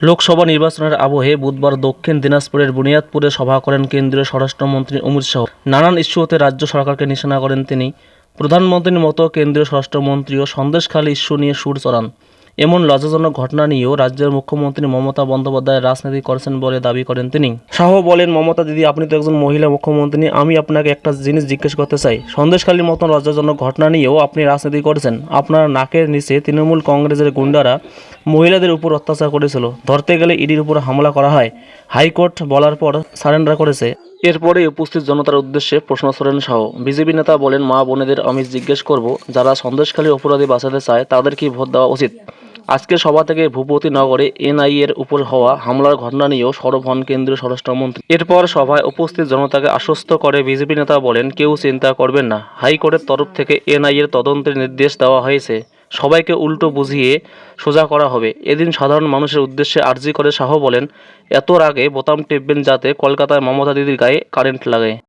লোকসভা নির্বাচনের আবহে বুধবার দক্ষিণ দিনাজপুরের বুনিয়াদপুরে সভা করেন কেন্দ্রীয় স্বরাষ্ট্রমন্ত্রী অমিত শাহ। নানান ইস্যুতে রাজ্য সরকারকে নিশানা করেন তিনি। প্রধানমন্ত্রীর মতো কেন্দ্রীয় স্বরাষ্ট্রমন্ত্রীও সন্দেশখালী ইস্যু নিয়ে সুর চড়ান। এমন লজ্জাজনক ঘটনা নিয়েও রাজ্যের মুখ্যমন্ত্রী মমতা বন্দ্যোপাধ্যায় রাজনীতি করছেন বলে দাবি করেন তিনি। শাহ বলেন, মমতা দিদি, আপনি তো একজন মহিলা মুখ্যমন্ত্রী। আমি আপনাকে একটা জিনিস জিজ্ঞেস করতে চাই, সন্দেশখালীর মতন লজ্জাজনক ঘটনা নিয়েও আপনি রাজনীতি করছেন। আপনার নাকের নিচে তৃণমূল কংগ্রেসের গুন্ডারা মহিলাদের উপর অত্যাচার করেছিল, ধরতে গেলে ইডির উপর হামলা করা হয়, হাইকোর্ট বলার পর সারেন্ডার করেছে। এরপরে উপস্থিত জনতার উদ্দেশ্যে প্রশ্ন করেন শাহ। বিজেপি নেতা বলেন, মা বোনেদের আমি জিজ্ঞেস করব, যারা সন্দেশখালী অপরাধী বাঁচাতে চায় তাদের কি ভোট দেওয়া উচিত? আজকের সভা থেকে ভূপতিনগরে এনআইএর উপর হওয়া হামলার ঘটনা নিয়েও সরব হন কেন্দ্রীয় স্বরাষ্ট্রমন্ত্রী। এরপর সভায় উপস্থিত জনতাকে আশ্বস্ত করে বিজেপি নেতা বলেন, কেউ চিন্তা করবেন না, হাইকোর্টের তরফ থেকে এনআইএর তদন্তের নির্দেশ দেওয়া হয়েছে, সবাইকে উল্টো বুঝিয়ে সোজা করা হবে। এদিন সাধারণ মানুষের উদ্দেশ্যে আর্জি করে শাহ বলেন, এত আগে বোতাম টিপবেন যাতে কলকাতায় মমতা দিদির গায়ে কারেন্ট লাগে।